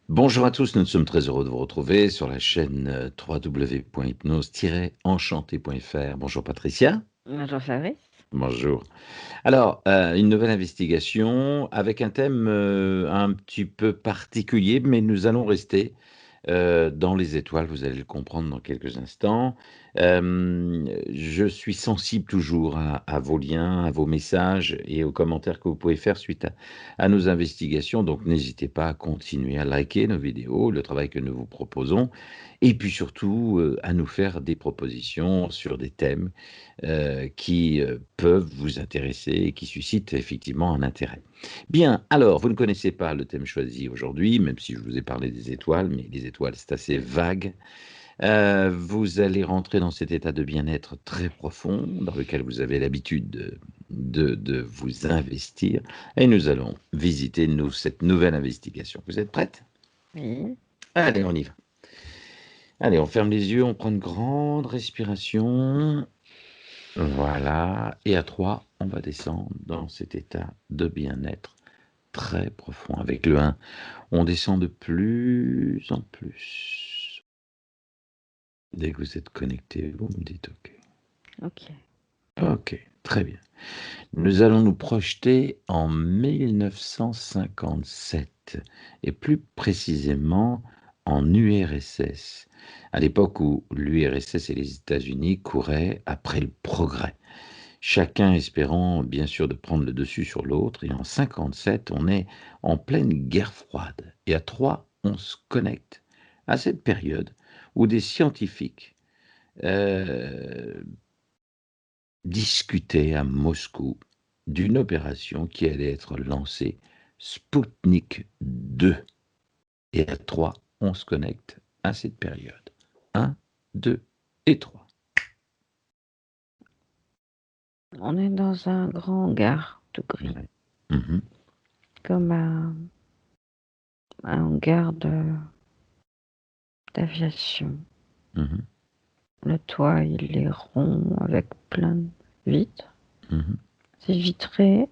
Bonjour à tous, nous sommes très heureux de vous retrouver sur la chaîne www.hypnose-enchanté.fr. Bonjour Patricia. Bonjour Fabrice. Bonjour. Alors, une nouvelle investigation avec un thème un petit peu particulier, mais nous allons rester dans les étoiles, vous allez le comprendre dans quelques instants. Je suis sensible toujours à vos liens, à vos messages et aux commentaires que vous pouvez faire suite à nos investigations. Donc, n'hésitez pas à continuer à liker nos vidéos, le travail que nous vous proposons, et puis surtout à nous faire des propositions sur des thèmes qui peuvent vous intéresser et qui suscitent effectivement un intérêt. Bien, alors, vous ne connaissez pas le thème choisi aujourd'hui, même si je vous ai parlé des étoiles, mais les étoiles, c'est assez vague. Vous allez rentrer dans cet état de bien-être très profond, dans lequel vous avez l'habitude de vous investir, et nous allons visiter cette nouvelle investigation. Vous êtes prête? Oui. Allez, on y va. Allez, on ferme les yeux, on prend une grande respiration. Voilà, et à 3, on va descendre dans cet état de bien-être très profond. Avec le 1, on descend de plus en plus. Dès que vous êtes connecté, vous me dites OK. Ok. OK, très bien. Nous allons nous projeter en 1957, et plus précisément en URSS, à l'époque où l'URSS et les États-Unis couraient après le progrès, chacun espérant bien sûr de prendre le dessus sur l'autre. Et en 57, on est en pleine guerre froide. Et à 3, on se connecte à cette période où des scientifiques euh, discutaient à Moscou d'une opération qui allait être lancée, Spoutnik 2. Et à 3, on se connecte à cette période. 1, 2 et 3. On est dans un grand hangar tout gris, Ouais. Mhm, comme un hangar d'aviation. mhm, Le toit, il est rond avec plein de vitres. mhm, C'est vitré.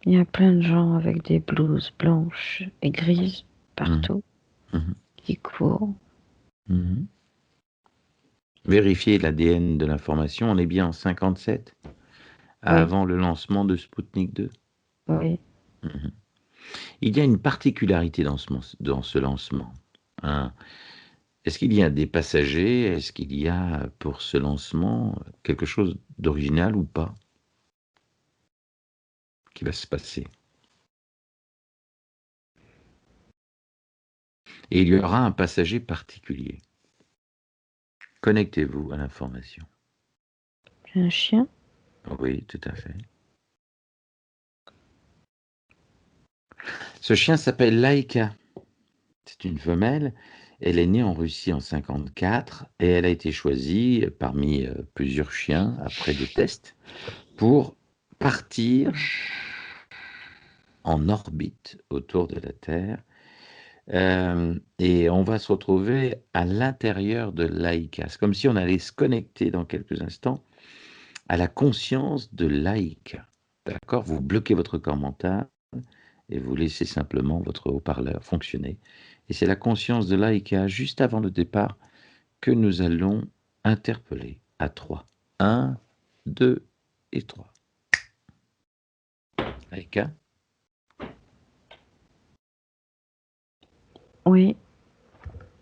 Il y a plein de gens avec des blouses blanches et grises mhm, partout mhm, qui courent. mhm. Vérifier l'ADN de l'information, on est bien en 57, Oui, avant le lancement de Spoutnik 2. oui. Mhm. Il y a une particularité dans ce lancement, hein. Est-ce qu'il y a des passagers? Est-ce qu'il y a pour ce lancement quelque chose d'original ou pas qui va se passer? Et il y aura un passager particulier. Connectez-vous à l'information. C'est un chien. Oui, tout à fait. Ce chien s'appelle Laïka. C'est une femelle. Elle est née en Russie en 54 et elle a été choisie parmi plusieurs chiens après des tests pour partir en orbite autour de la Terre. Et on va se retrouver à l'intérieur de Laïka. C'est comme si on allait se connecter dans quelques instants à la conscience de Laïka. D'accord? Vous bloquez votre corps mental et vous laissez simplement votre haut-parleur fonctionner. Et c'est la conscience de Laïka juste avant le départ que nous allons interpeller à 3. 1, 2 et 3. Laïka, Oui.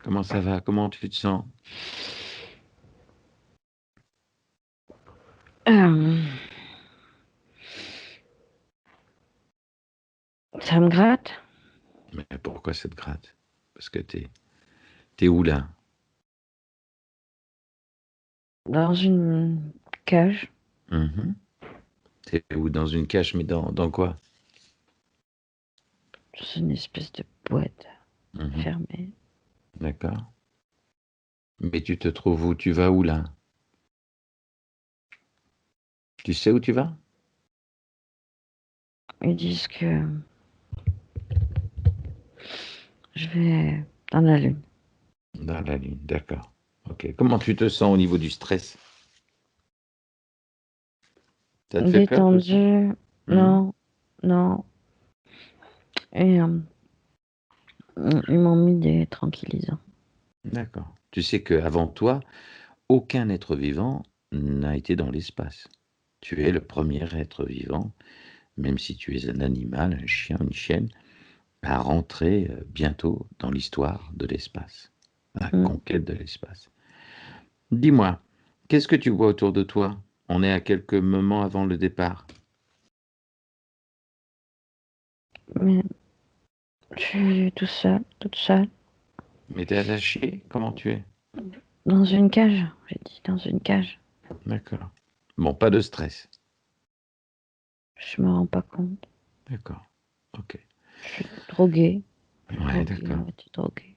comment ça va? Comment tu te sens? Euh, Ça me gratte Mais pourquoi cette gratte? Parce que t'es où là? dans une cage. Mhm. T'es où? Dans une cage, mais dans quoi? C'est une espèce de boîte Mhm. fermée. D'accord. Mais tu te trouves où? Tu vas où là? Tu sais où tu vas? Ils disent que je vais dans la lune. Dans la lune, d'accord. Ok. Comment tu te sens au niveau du stress? Ça te fait peur tout ça? Détendue, Mhm. non, non. Et Ils m'ont mis des tranquillisants. D'accord. Tu sais qu'avant toi, aucun être vivant n'a été dans l'espace. Tu es le premier être vivant, même si tu es un animal, un chien, une chienne, à rentrer bientôt dans l'histoire de l'espace, la Mm. conquête de l'espace. Dis-moi, qu'est-ce que tu vois autour de toi? On est à quelques moments avant le départ. Mais je suis tout seul, toute seule, Mais t'es attaché? Comment tu es? dans une cage. J'ai dit dans une cage. D'accord. Bon, pas de stress. Je me rends pas compte. D'accord. Ok. Je suis droguée, Ouais, d'accord. à moitié droguée.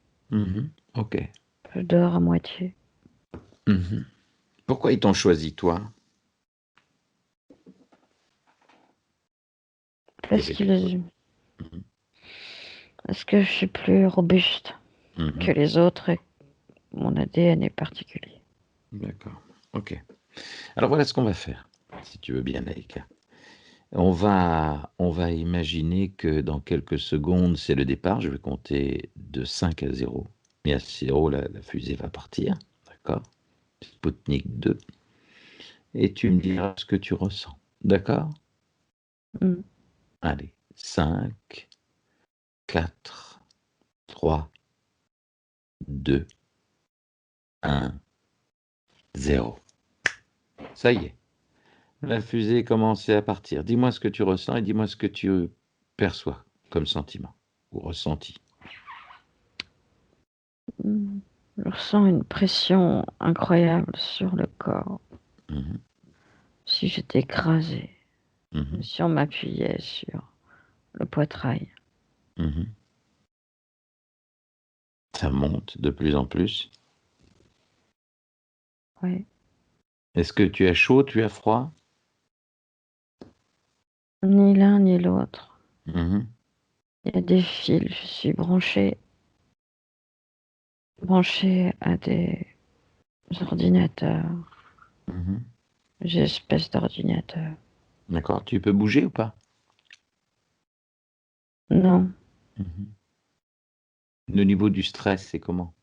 Ok. Je dors à moitié. Mhm. Pourquoi ils t'ont choisi, toi? Il y Parce avait des choses. qu'ils, Mhm. parce que je suis plus robuste que Mhm. les autres et mon ADN est particulier. D'accord. Ok. Alors voilà ce qu'on va faire, si tu veux bien, Laïka. On va imaginer que dans quelques secondes, c'est le départ. Je vais compter de 5 à 0. Et à 0, la fusée va partir. D'accord? Sputnik 2. Et tu me diras ce que tu ressens. D'accord? Mm. Allez. 5, 4, 3, 2, 1, 0. Ça y est. La fusée commence à partir. Dis-moi ce que tu ressens et dis-moi ce que tu perçois comme sentiment ou ressenti. Mm. Je ressens une pression incroyable sur le corps. Mhm, Si j'étais écrasée, mhm, si on m'appuyait sur le poitrail. mhm. Ça monte de plus en plus. Ouais. Est-ce que tu as chaud, tu as froid? Ni l'un ni l'autre. Mhm, Il y a des fils. Je suis branchée à des ordinateurs. mhm. J'ai espèce d'ordinateur. D'accord. Tu peux bouger ou pas? Non, Mhm. Le niveau du stress, c'est comment?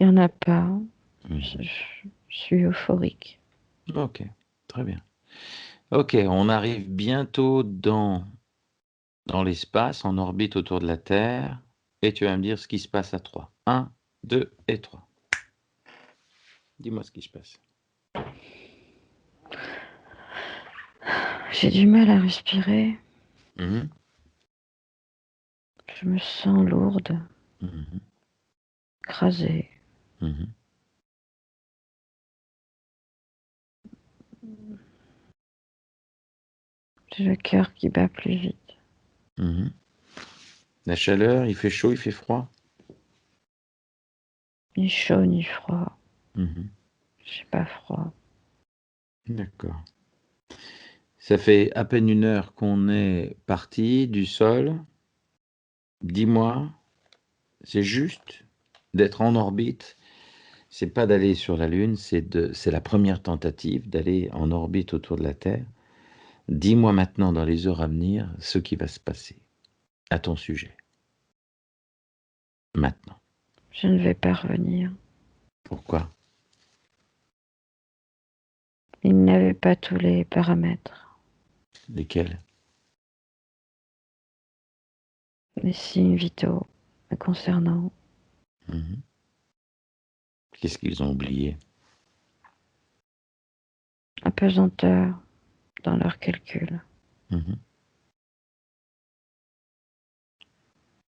il n'y en a pas. Je, Mhm. je- je suis euphorique. Ok, très bien. Ok, on arrive bientôt dans l'espace, en orbite autour de la Terre, et tu vas me dire ce qui se passe à 3. 1, 2 et 3. Dis-moi ce qui se passe. J'ai du mal à respirer. Mhm, Je me sens lourde, mhm, écrasée. mhm, J'ai le cœur qui bat plus vite. mhm. La chaleur, il fait chaud, il fait froid? Ni chaud ni froid. Mhm. J'ai pas froid. D'accord. Ça fait à peine 1 heure qu'on est parti du sol. Dis-moi, c'est juste d'être en orbite. C'est pas d'aller sur la Lune, c'est la première tentative d'aller en orbite autour de la Terre. Dis-moi maintenant, dans les heures à venir, ce qui va se passer à ton sujet. Maintenant. Je ne vais pas revenir. Pourquoi? Il n'avait pas tous les paramètres. Lesquels? Les signes vitaux me concernant. Mhm. Qu'est-ce qu'ils ont oublié? Apesanteur dans leurs calculs. Mhm.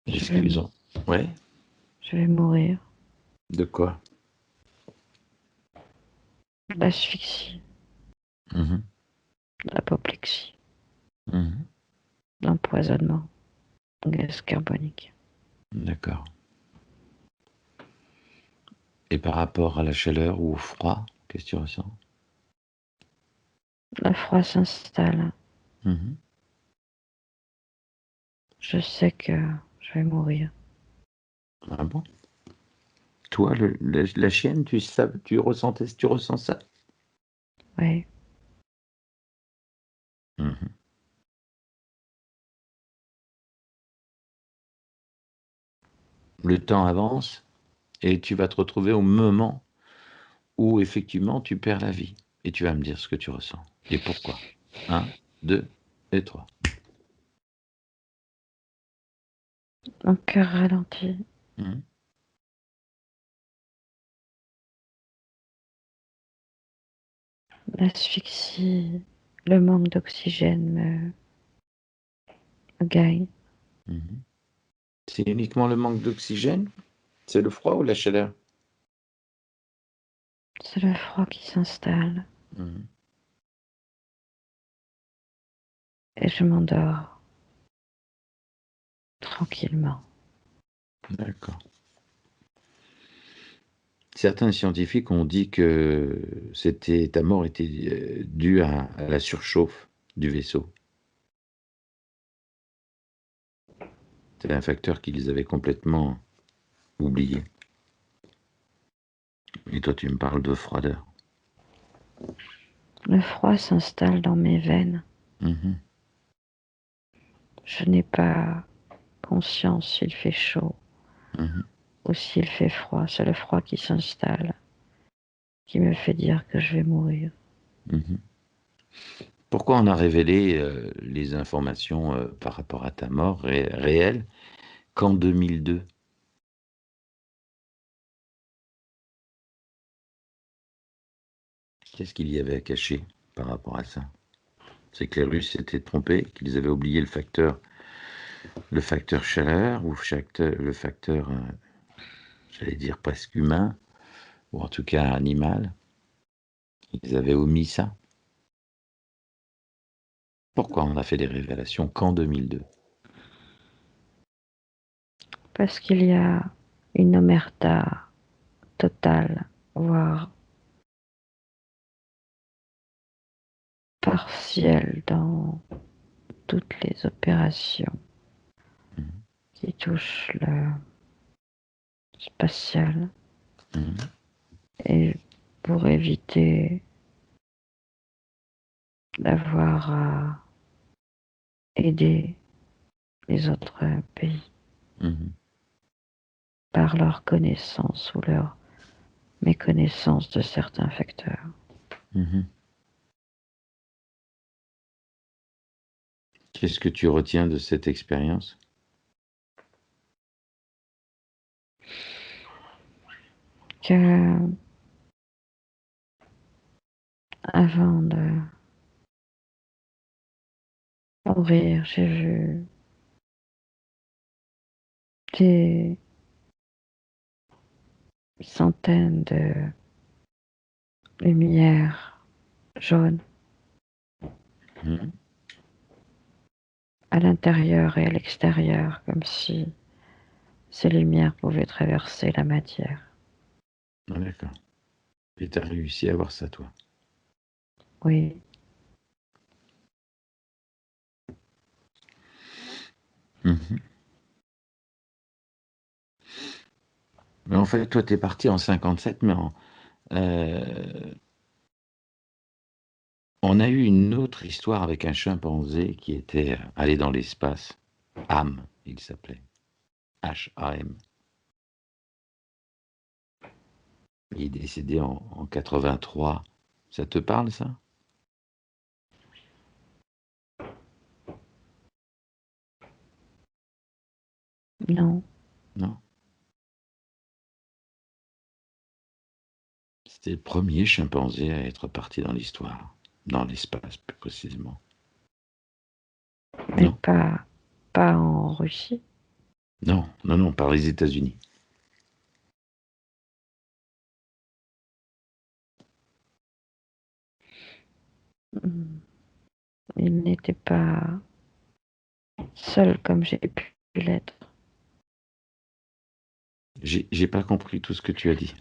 Je Qu'est-ce vais, qu'ils ont? Ouais. je vais mourir De quoi? d'asphyxie, Mhm. d'apoplexie, Mhm. d'empoisonnement, gaz carbonique. D'accord. Et par rapport à la chaleur ou au froid, qu'est-ce que tu ressens? La froid s'installe. Mhm. Je sais que je vais mourir. Ah bon? Toi, la chienne, tu ressens ça? Oui, Mhm. le temps avance et tu vas te retrouver au moment où effectivement tu perds la vie. Et tu vas me dire ce que tu ressens et pourquoi. 1, 2 et 3. Mon cœur ralentit. Mmh. L'asphyxie, le manque d'oxygène me gagne. Mmh. C'est uniquement le manque d'oxygène? C'est le froid ou la chaleur? C'est le froid qui s'installe Mmh. et je m'endors tranquillement. D'accord. Certains scientifiques ont dit que ta mort était due à la surchauffe du vaisseau. C'est un facteur qu'ils avaient complètement oublié. Et toi, tu me parles de froideur. Le froid s'installe dans mes veines. Mmh. Je n'ai pas conscience s'il fait chaud Mmh. ou s'il fait froid. C'est le froid qui s'installe, qui me fait dire que je vais mourir. Mmh. Pourquoi on a révélé les informations par rapport à ta mort réelle qu'en 2002? Qu'est-ce qu'il y avait à cacher par rapport à ça? C'est que les Russes s'étaient trompés, qu'ils avaient oublié le facteur chaleur ou le facteur, j'allais dire presque humain, ou en tout cas animal. Ils avaient omis ça. Pourquoi on a fait des révélations qu'en 2002? Parce qu'il y a une omerta totale, voire partielle dans toutes les opérations Mmh. qui touchent le spatial. Mmh. Et pour éviter d'avoir à aider les autres pays Mmh. par leur connaissance ou leur méconnaissance de certains facteurs. Mmh. Qu'est-ce que tu retiens de cette expérience? Que avant de mourir, j'ai vu des centaines de lumières jaunes Mmh. à l'intérieur et à l'extérieur, comme si ces lumières pouvaient traverser la matière. Ah d'accord. Et tu as réussi à voir ça, toi? Oui, Mmh. Mais en fait, toi, tu es parti en 57, mais on a eu une autre histoire avec un chimpanzé qui était allé dans l'espace. Ham, il s'appelait. H-A-M. Il est décédé en 83. Ça te parle, ça? non, Non? C'était le premier chimpanzé à être parti dans l'histoire, dans l'espace plus précisément. mais Non? pas en Russie. Non, non, non, par les États-Unis. Mm. Il n'était pas seul comme j'ai pu l'être. J'ai pas compris tout ce que tu as dit.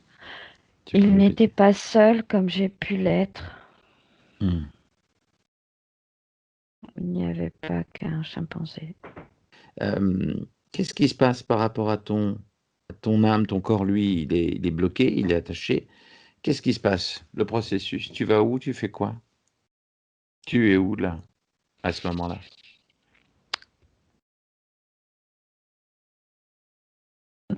Tu peux Il n'était répéter? pas seul comme j'ai pu l'être. Hmm. Il n'y avait pas qu'un chimpanzé. Qu'est-ce qui se passe par rapport à ton âme, ton corps, lui, il est bloqué, il est attaché. Qu'est-ce qui se passe? Le processus, tu vas où? Tu fais quoi? Tu es où là, à ce moment-là? Je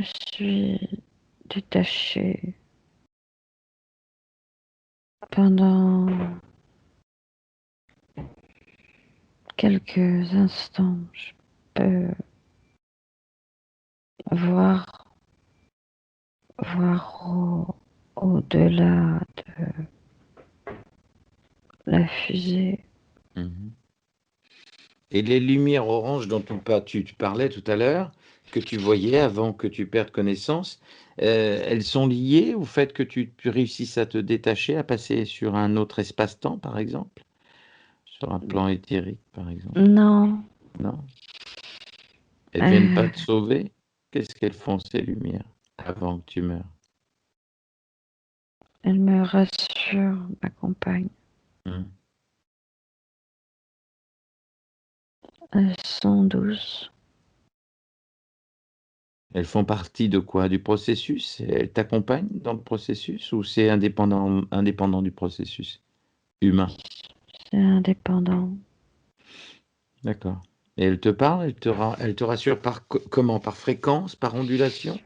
suis détachée pendant quelques instants. Je peux voir, voir au-delà de la fusée. Mhm. Et les lumières oranges dont tu parlais tout à l'heure, que tu voyais avant que tu perdes connaissance, elles sont liées au fait que tu réussisses à te détacher, à passer sur un autre espace-temps, par exemple? Sur un plan éthérique, par exemple? Non, Non? Elles viennent pas te euh, sauver? Qu'est-ce qu'elles font, ces lumières, avant que tu meurs? elle me rassure, ma compagne. Hmm. Elles sont douces. Elles font partie de quoi? Du processus? Elles t'accompagnent dans le processus ou c'est indépendant du processus humain? C'est indépendant. D'accord. Et elles te parlent, elles te rassurent par comment? Par fréquence, par ondulation?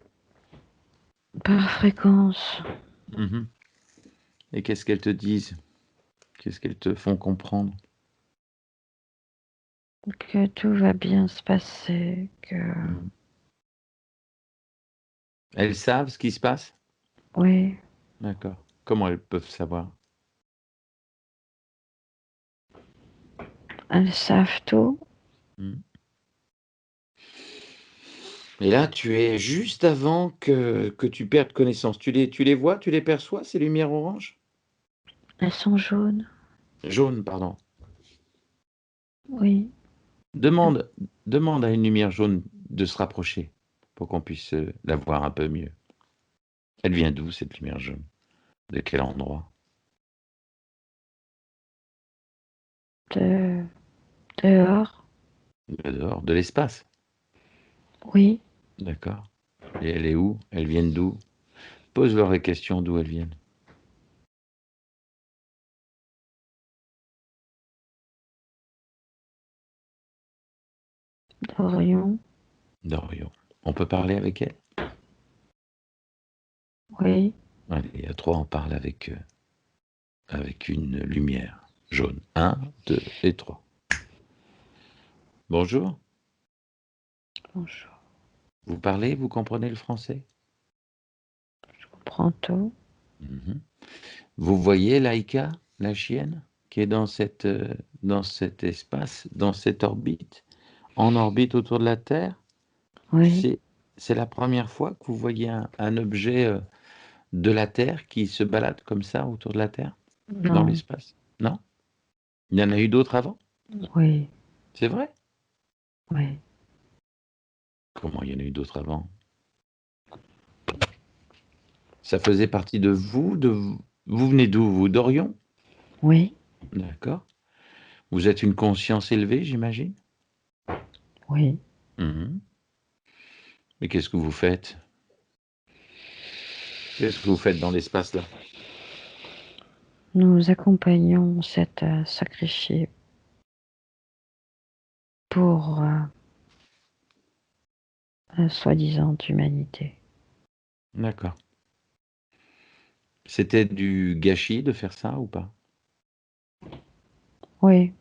Par fréquence, Mhm. Et qu'est-ce qu'elles te disent? Qu'est-ce qu'elles te font comprendre? que tout va bien se passer, que Mhm. Elles savent ce qui se passe? oui, D'accord. Comment elles peuvent savoir? elles savent tout. Mhm. Et là, tu es juste avant que tu perdes connaissance. Tu les vois, tu les perçois, ces lumières oranges? Elles sont jaunes. Jaunes, pardon. Oui, Demande, demande à une lumière jaune de se rapprocher pour qu'on puisse la voir un peu mieux. Elle vient d'où, cette lumière jaune? De quel endroit? de dehors. De dehors, de l'espace. Oui, D'accord. Et elle est où? Elles viennent d'où? Pose-leur les questions d'où elles viennent. d'Orion. D'Orion. On peut parler avec elles? Oui, Allez, à trois, on parle avec une lumière jaune. Un, deux et trois. Bonjour. bonjour. Vous parlez, vous comprenez le français? Je comprends tout. Mhm. Vous voyez Laïka, la chienne, qui est dans cet espace, dans cette orbite, en orbite autour de la Terre? Oui, C'est, c'est la première fois que vous voyez un objet de la Terre qui se balade comme ça autour de la Terre, dans non, l'espace? Non? Il y en a eu d'autres avant? oui, C'est vrai? oui. Comment il y en a eu d'autres avant? Ça faisait partie de vous, vous venez d'où, vous? D'Orion? Oui, D'accord. Vous êtes une conscience élevée, j'imagine? oui. Mhm. Mais qu'est-ce que vous faites? Qu'est-ce que vous faites dans l'espace-là? Nous accompagnons cette sacrifiée pour la soi-disant humanité. D'accord. C'était du gâchis de faire ça ou pas? Oui,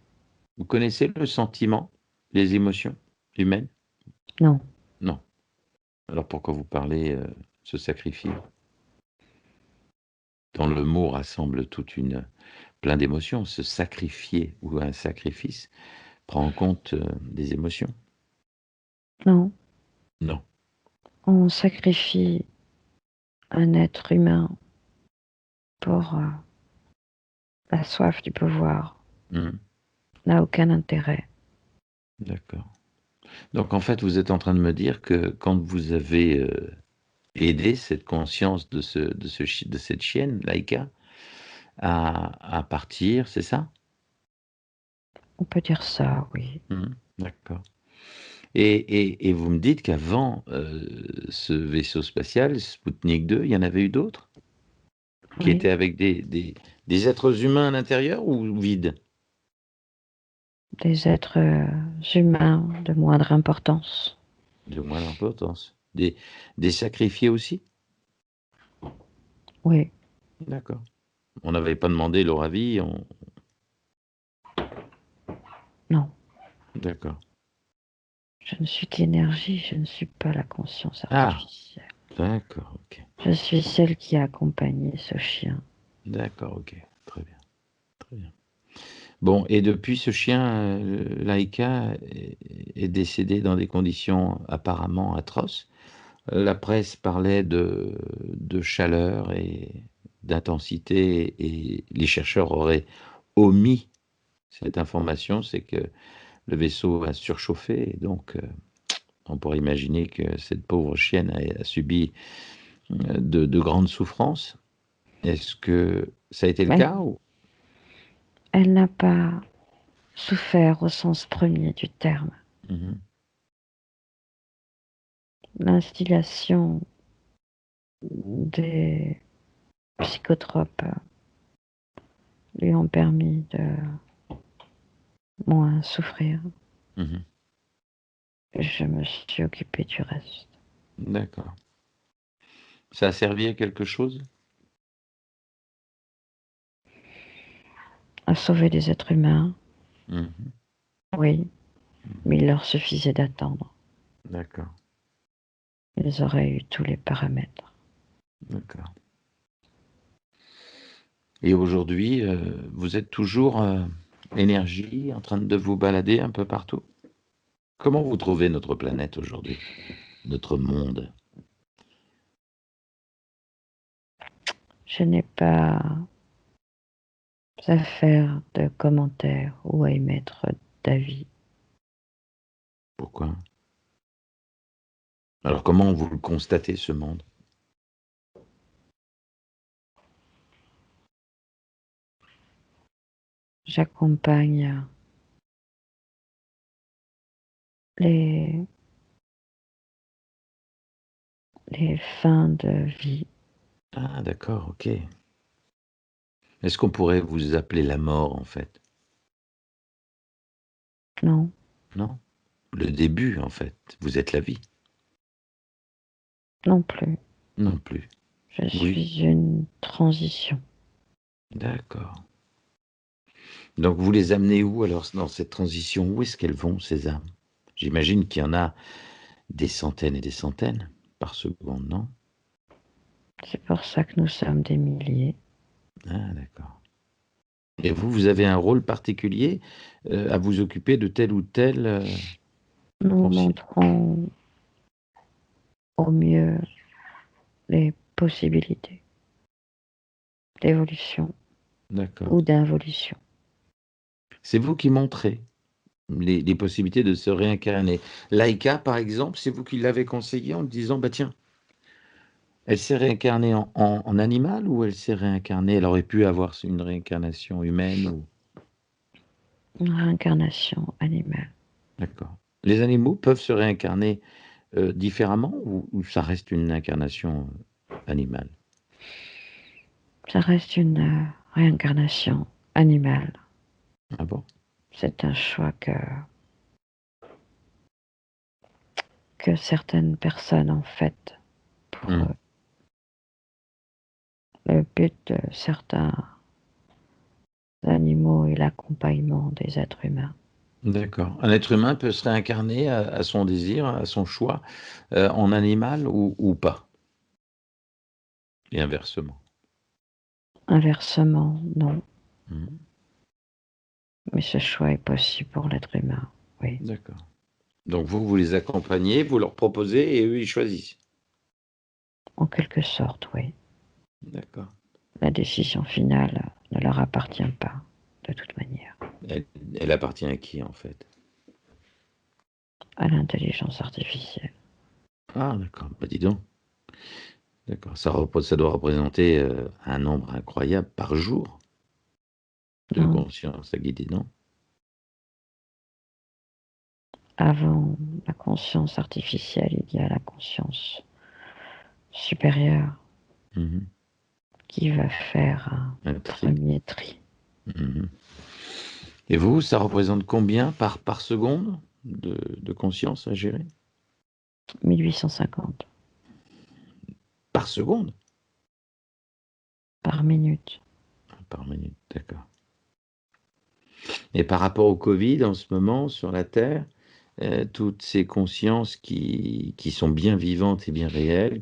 Vous connaissez le sentiment, les émotions humaines? non. Non. Alors pourquoi vous parlez se sacrifier? Dans le mot rassemble plein d'émotions. Se sacrifier ou un sacrifice prend en compte des émotions? Non, Non. on sacrifie un être humain pour la soif du pouvoir. Mhm. N'a aucun intérêt. D'accord. Donc en fait, vous êtes en train de me dire que quand vous avez aidé cette conscience de cette chienne, Laïka, à partir, c'est ça? On peut dire ça, oui. Mhm. D'accord. Et vous me dites qu'avant ce vaisseau spatial, Sputnik 2, il y en avait eu d'autres qui Oui. étaient avec des êtres humains à l'intérieur ou vides? des êtres humains de moindre importance. De moins d'importance. Des sacrifiés aussi? Oui, D'accord. On n'avait pas demandé leur avis, non. d'accord. Je ne suis qu'énergie, je ne suis pas la conscience Ah, artificielle. d'accord, ok. Je suis celle qui a accompagné ce chien. D'accord, ok. Très bien, très bien. Bon, et depuis ce chien, Laïka est décédé dans des conditions apparemment atroces. La presse parlait de chaleur et d'intensité et les chercheurs auraient omis cette information, c'est que le vaisseau a surchauffé et donc on pourrait imaginer que cette pauvre chienne a subi de grandes souffrances. Est-ce que ça a été le Elle, cas ou... elle n'a pas souffert au sens premier du terme. Mhm, L'instillation des psychotropes lui ont permis de moins souffrir. mhm. Je me suis occupée du reste. D'accord. Ça a servi à quelque chose? À sauver des êtres humains, Mhm, oui, mhm. mais il leur suffisait d'attendre. D'accord, Ils auraient eu tous les paramètres. d'accord. Et aujourd'hui, vous êtes toujours énergie, en train de vous balader un peu partout? Comment vous trouvez notre planète aujourd'hui, notre monde? Je n'ai pas à faire de commentaires ou à émettre d'avis. Pourquoi? Alors comment vous le constatez, ce monde? J'accompagne les, les fins de vie. Ah d'accord, ok. Est-ce qu'on pourrait vous appeler la mort, en fait? Non, Non? Le début, en fait. Vous êtes la vie? non plus. Non plus. Je Oui, suis une transition. d'accord. Donc vous les amenez où alors dans cette transition? Où est-ce qu'elles vont, ces âmes? J'imagine qu'il y en a des centaines et des centaines par seconde, non? C'est pour ça que nous sommes des milliers. Ah d'accord. Et vous, vous avez un rôle particulier, à vous occuper de telle ou telle, Nous conscience? montrons au mieux les possibilités d'évolution D'accord. ou d'involution. C'est vous qui montrez les possibilités de se réincarner. Laïka, par exemple, c'est vous qui l'avez conseillé en disant: «Bah tiens, elle s'est réincarnée en animal ou elle s'est réincarnée elle aurait pu avoir une réincarnation humaine ou...» Une réincarnation animale. D'accord. Les animaux peuvent se réincarner, différemment ou ça reste une incarnation, animale? Ça reste une réincarnation animale. Ah bon? C'est un choix que certaines personnes ont fait pour Mmh. le but de certains animaux et l'accompagnement des êtres humains. D'accord. Un être humain peut se réincarner à son désir, à son choix, en animal ou pas? Et inversement? Inversement, non, Mmh. mais ce choix est possible pour l'être humain, oui, D'accord. Donc vous, vous les accompagnez, vous leur proposez et eux, ils choisissent? en quelque sorte, oui. D'accord. La décision finale ne leur appartient pas, de toute manière, Elle elle appartient à qui, en fait? à l'intelligence artificielle. Ah d'accord, bah, dis donc. D'accord, ça doit représenter, un nombre incroyable par jour de Non, conscience à guider, non? avant la conscience artificielle, il y a la conscience supérieure Mmh. qui va faire un Un tri. premier tri. Mmh. Et vous, ça représente combien par seconde de conscience à gérer? 1850 Par seconde? par minute. Par minute, d'accord. Et par rapport au Covid, en ce moment, sur la Terre, toutes ces consciences qui sont bien vivantes et bien réelles,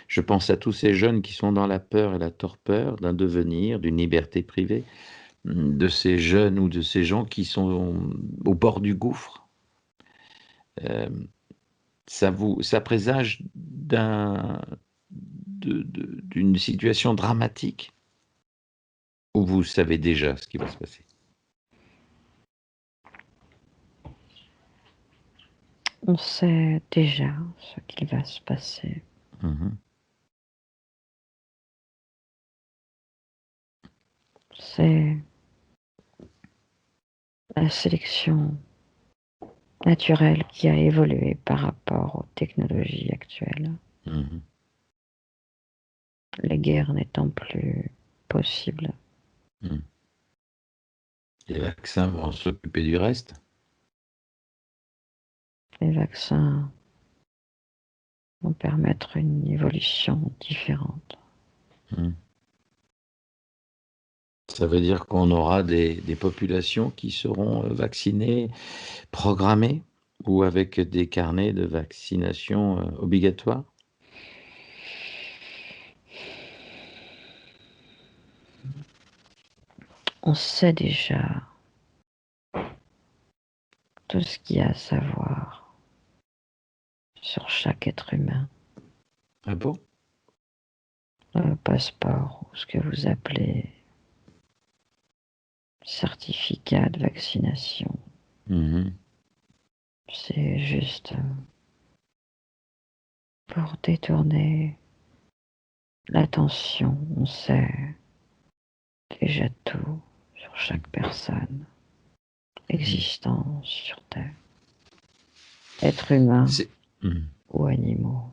je pense à tous ces jeunes qui sont dans la peur et la torpeur d'un devenir, d'une liberté privée, de ces jeunes ou de ces gens qui sont au bord du gouffre. Euh, ça présage d'une situation dramatique ou vous savez déjà ce qui va se passer? On sait déjà ce qu'il va se passer. Mhm. C'est la sélection naturelle qui a évolué par rapport aux technologies actuelles. Mhm. Les guerres n'étant plus possibles. Mhm. Les vaccins vont s'occuper du reste? Les vaccins vont permettre une évolution différente. Mhm. Ça veut dire qu'on aura des populations qui seront vaccinées, programmées, ou avec des carnets de vaccination obligatoires? On sait déjà tout ce qu'il y a à savoir sur chaque être humain. Ah bon? Le passeport, ou ce que vous appelez certificat de vaccination, Mhm. c'est juste pour détourner l'attention. On sait déjà tout sur chaque personne existant sur Terre, être humain C'est... Mhm. ou animaux.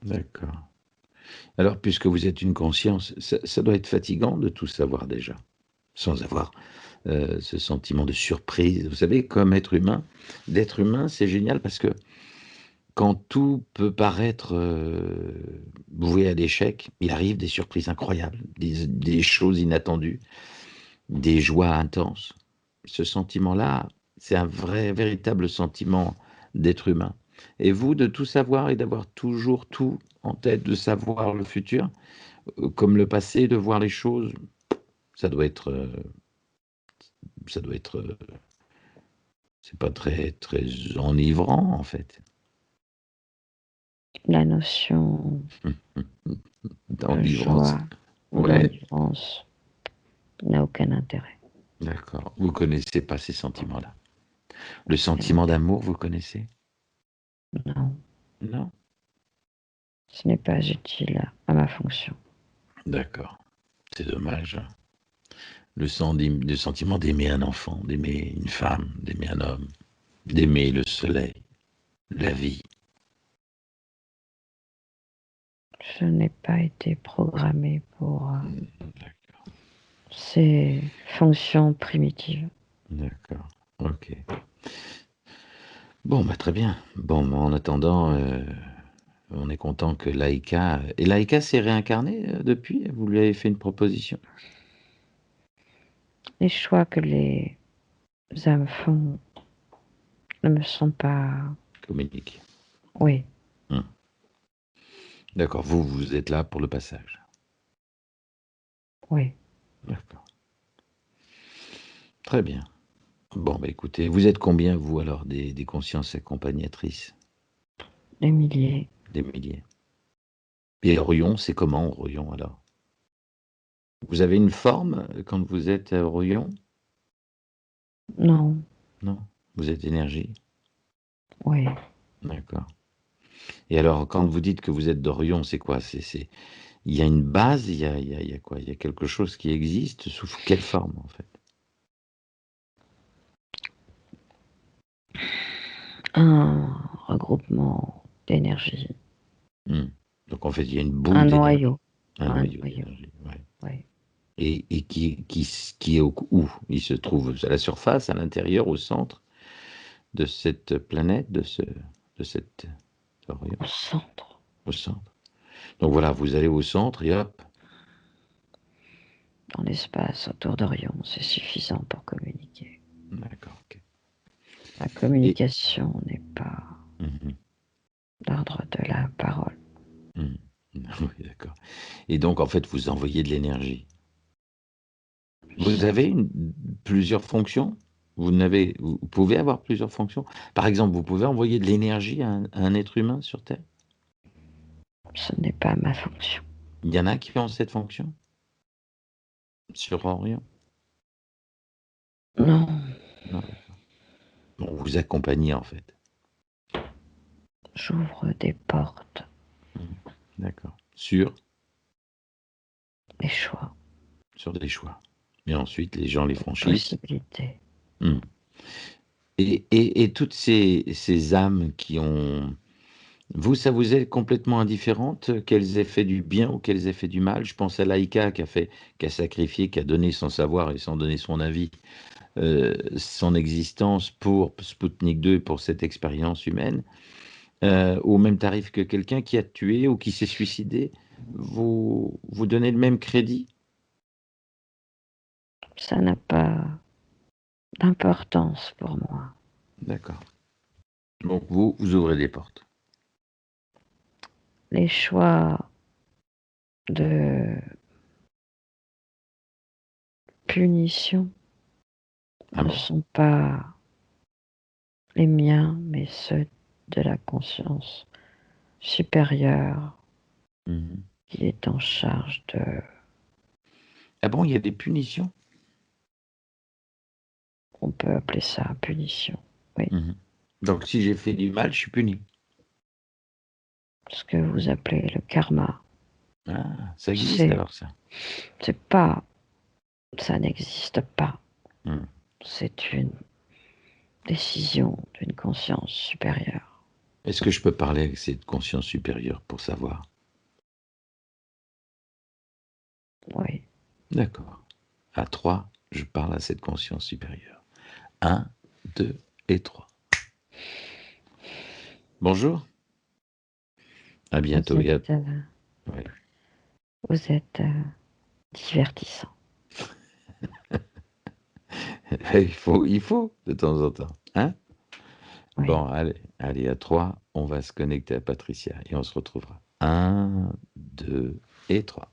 D'accord. Alors, puisque vous êtes une conscience, ça doit être fatigant de tout savoir déjà, sans avoir ce sentiment de surprise. Vous savez, comme être humain, d'être humain, c'est génial parce que quand tout peut paraître voué à l'échec, il arrive des surprises incroyables, des choses inattendues, des joies intenses. Ce sentiment-là, c'est un vrai, véritable sentiment d'être humain. Et vous, de tout savoir et d'avoir toujours tout en tête, de savoir le futur, comme le passé, de voir les choses, ça doit être, ça doit être, c'est pas très, très enivrant en fait. La notion de D'enivrance. joie ou Ouais, d'enivrance n'a aucun intérêt. d'accord. Vous connaissez pas ces sentiments-là. Le sentiment d'amour, vous connaissez? Non, Non? ce n'est pas utile à ma fonction. D'accord. C'est dommage. Le sentiment d'aimer un enfant, d'aimer une femme, d'aimer un homme, d'aimer le soleil, la vie. Je n'ai pas été programmée pour D'accord. ces fonctions primitives. D'accord. Ok. Bon, bah très bien. Bon, en attendant, on est content que Laïka... Et Laïka s'est réincarnée depuis? Vous lui avez fait une proposition? Les choix que les âmes font ne me sont pas... Communique. Oui, Hmm. D'accord. Vous êtes là pour le passage. oui, D'accord. Très bien. Bon, bah écoutez, vous êtes combien, vous, alors, des consciences accompagnatrices? des milliers. Des milliers. Et Orion, c'est comment, Orion, alors? Vous avez une forme quand vous êtes à Orion? Non, Non? Vous êtes énergie? oui. D'accord. Et alors, quand vous dites que vous êtes d'Orion, c'est quoi? Il y a une base, il y a quoi? Il y a quelque chose qui existe sous quelle forme, en fait? Un regroupement d'énergie, Hmm. Donc, en fait, il y a une un boule d'énergie, noyau, un un noyau noyau, d'énergie. Ouais. oui. Et qui est où? Il se trouve à la surface, à l'intérieur, au centre de cette planète, de cet Orion, Au centre. au centre. Donc voilà, vous allez au centre et hop. Dans l'espace autour d'Orion, c'est suffisant pour communiquer. D'accord, ok. La Et, communication n'est pas mhm, l'ordre de la parole. mhm. Oui, d'accord. Et donc, en fait, vous envoyez de l'énergie. Vous Ça, avez plusieurs fonctions? Vous pouvez avoir plusieurs fonctions? Par exemple, vous pouvez envoyer de l'énergie à un être humain sur Terre? ce n'est pas ma fonction. Il y en a qui ont cette fonction sur Orion? Non, Non, d'accord. Bon, vous accompagnez en fait. j'ouvre des portes, Mhm. D'accord. des choix, Sur des choix. Et ensuite, les gens les des franchissent. possibilités. Mhm. Et toutes ces âmes qui ont... Vous, ça vous est complètement indifférente qu'elles aient fait du bien ou qu'elles aient fait du mal? Je pense à Laïka qui a sacrifié, qui a donné son savoir et sans donner son avis, son existence pour Sputnik 2 et pour cette expérience humaine, au même tarif que quelqu'un qui a tué ou qui s'est suicidé. Vous donnez le même crédit? Ça n'a pas d'importance pour moi. D'accord. Donc vous ouvrez des portes. Les choix de punition Ah ne bon? sont pas les miens, mais ceux de la conscience supérieure Mhm. qui est en charge de... Ah bon, il y a des punitions? On peut appeler ça punition. Oui, Mhm. Donc si j'ai fait du mal, je suis puni. ce que vous appelez le karma. Ah, ça existe C'est, alors ça. c'est pas, ça n'existe pas. Mhm. C'est une décision d'une conscience supérieure. Est-ce que je peux parler avec cette conscience supérieure pour savoir? Oui, D'accord. À 3, je parle à cette conscience supérieure. Un, 2 et 3. Bonjour. À vous bientôt. êtes, Ouais. vous êtes divertissant. Il faut de temps en temps. Hein? Oui, Bon, allez, à 3, on va se connecter à Patricia et on se retrouvera. Un, 2 et 3.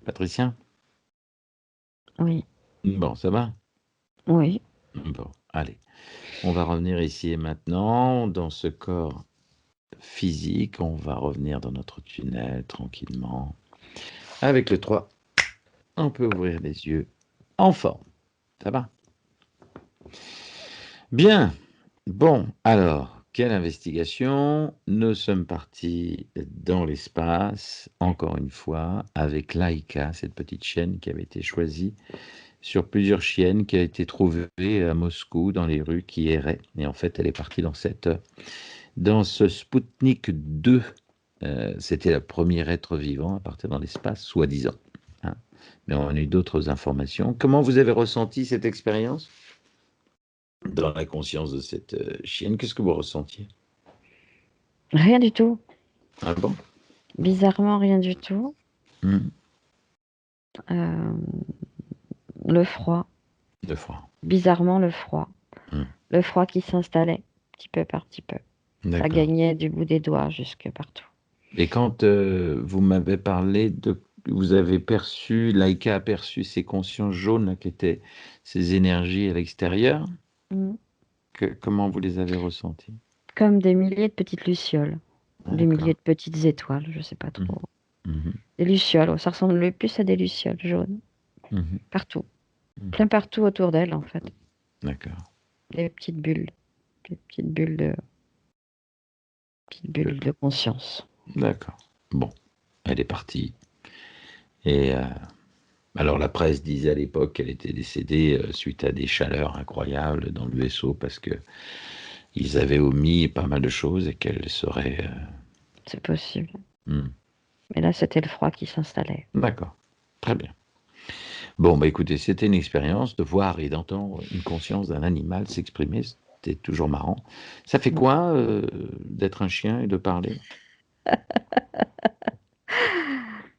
Patricia? oui, Bon, ça va? oui. Bon, allez. On va revenir ici et maintenant dans ce corps physique. On va revenir dans notre tunnel tranquillement. Avec le 3, on peut ouvrir les yeux en forme. Ça va? Bien. Bon, alors, quelle investigation? Nous sommes partis dans l'espace, encore une fois, avec Laika, cette petite chienne qui avait été choisie sur plusieurs chiennes qui a été trouvée à Moscou dans les rues qui erraient. Et en fait, elle est partie dans ce Sputnik 2. C'était le premier être vivant à partir dans l'espace, soi-disant, hein. Mais on a eu d'autres informations. Comment vous avez ressenti cette expérience dans la conscience de cette chienne? Qu'est-ce que vous ressentiez? Rien du tout. Ah bon? Bizarrement, rien du tout. Hmm. Euh, le froid. Deux fois. Bizarrement, le froid. Hmm. Le froid qui s'installait, petit peu par petit peu. Ça D'accord. gagnait du bout des doigts jusque partout. Et quand vous m'avez parlé de... Vous avez perçu, Laïka a perçu ces consciences jaunes là, qui étaient ces énergies à l'extérieur. Mm. Comment vous les avez ressenties? Comme des milliers de petites lucioles. Des milliers D'accord. de petites étoiles, je sais pas Mhm. trop. Mhm. Des lucioles, ça ressemble le plus à des lucioles jaunes. Mhm. Partout. Mhm. Plein partout autour d'elle, en fait. D'accord. Des petites bulles. Des petites Euh, bulles de conscience. D'accord. Bon, elle est partie. Et alors la presse disait à l'époque qu'elle était décédée suite à des chaleurs incroyables dans le vaisseau parce que ils avaient omis pas mal de choses et qu'elle serait... C'est possible. hmm. Mais là, c'était le froid qui s'installait. D'accord. Très bien. Bon, bah écoutez, c'était une expérience de voir et d'entendre une conscience d'un animal s'exprimer. C'était toujours marrant. Ça fait Mmh. quoi d'être un chien et de parler?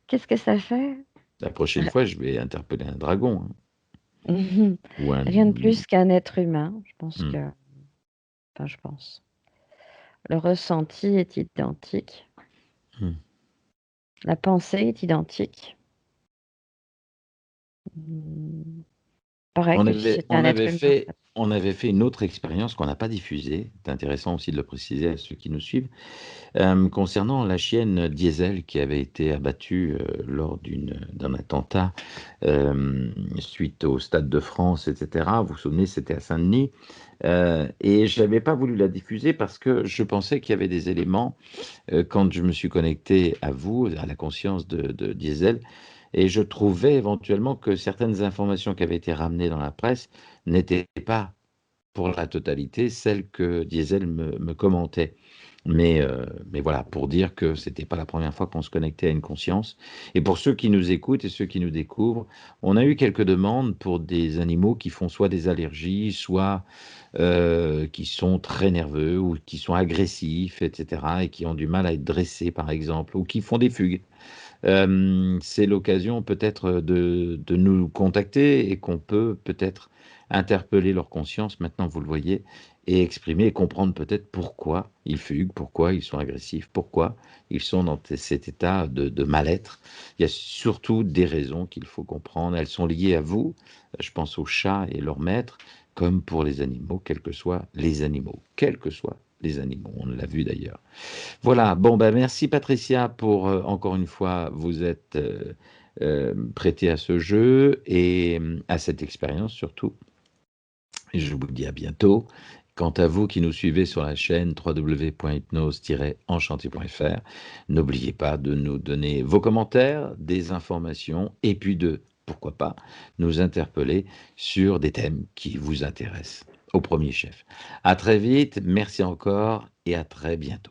Qu'est-ce que ça fait? La prochaine R fois, je vais interpeller un dragon, hein, mmh ou un. Rien de plus qu'un être humain. Je pense Hmm. que enfin je pense. Le ressenti est identique, Hmm. la pensée est identique. Mmh, pareil On que si avait, c'était un on être avait humain, en fait, fait. on avait fait une autre expérience qu'on n'a pas diffusée. C'est intéressant aussi de le préciser à ceux qui nous suivent. Concernant la chienne Diesel qui avait été abattue lors d'un attentat suite au Stade de France, etc. Vous vous souvenez, c'était à Saint-Denis. Et je n'avais pas voulu la diffuser parce que je pensais qu'il y avait des éléments quand je me suis connecté à vous, à la conscience de Diesel, et je trouvais éventuellement que certaines informations qui avaient été ramenées dans la presse n'étaient pas pour la totalité celles que Diesel me commentait. Mais voilà, pour dire que c'était pas la première fois qu'on se connectait à une conscience. Et pour ceux qui nous écoutent et ceux qui nous découvrent, on a eu quelques demandes pour des animaux qui font soit des allergies, soit qui sont très nerveux ou qui sont agressifs, etc., et qui ont du mal à être dressés, par exemple, ou qui font des fugues. C'est l'occasion peut-être de nous contacter et qu'on peut peut-être interpeller leur conscience, maintenant vous le voyez, et exprimer et comprendre peut-être pourquoi ils fuguent, pourquoi ils sont agressifs, pourquoi ils sont dans cet état de mal-être. Il y a surtout des raisons qu'il faut comprendre. Elles sont liées à vous. Je pense aux chats et leurs maîtres, comme pour les animaux, quels que soient les animaux, quels que soient les animaux. On l'a vu d'ailleurs. Voilà, bon, ben merci Patricia pour, encore une fois, vous êtes prêtée à ce jeu et à cette expérience surtout. Et je vous dis à bientôt. Quant à vous qui nous suivez sur la chaîne www.hypnose-enchanté.fr, n'oubliez pas de nous donner vos commentaires, des informations et puis de, pourquoi pas, nous interpeller sur des thèmes qui vous intéressent au premier chef. À très vite, merci encore et à très bientôt.